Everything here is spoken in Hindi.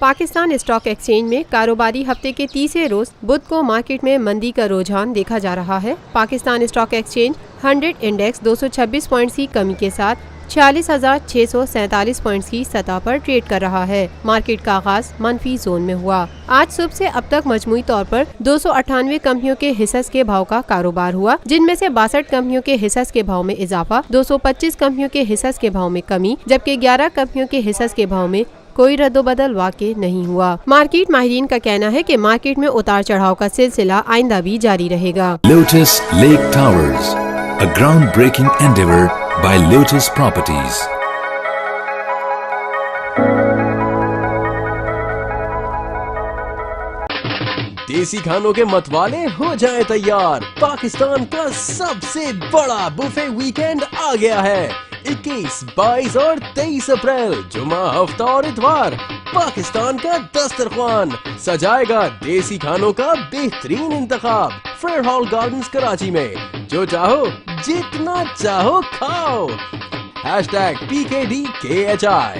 पाकिस्तान स्टॉक एक्सचेंज में कारोबारी हफ्ते के तीसरे रोज बुध को मार्केट में मंदी का रुझान देखा जा रहा है। Pakistan stock exchange 100 index 226 points की कमी के साथ 46,647 पॉइंट्स की सतह पर ट्रेड कर रहा है। मार्केट का आगाज मनफी जोन में हुआ। आज सुबह से अब तक मजमूई तौर पर 298 कंपनियों के हिस्स के भाव का कारोबार हुआ, जिनमें से 62 कंपनियों के हिस्स के भाव में इजाफा, 225 कंपनियों के हिस्स के भाव में कमी, जबकि 11 कंपनियों के हिस्स के भाव में कोई रद्दोबदल वाक़ई नहीं हुआ। मार्केट माहिरीन का कहना है कि मार्केट में उतार चढ़ाव का सिलसिला आइंदा भी जारी रहेगा। Lotus lake towers, a groundbreaking endeavor by Lotus Properties. देसी खानों के मतवाले हो जाएं तैयार। पाकिस्तान का सबसे बड़ा बुफे वीकेंड आ गया है। 21, 22 और 23 अप्रैल जुमा, हफ्ता और इतवार पाकिस्तान का दस्तरख्वान सजाएगा देसी खानों का बेहतरीन इंतखाब फेयर हॉल गार्डन्स कराची में। जो चाहो जितना चाहो खाओ। #PKDKHI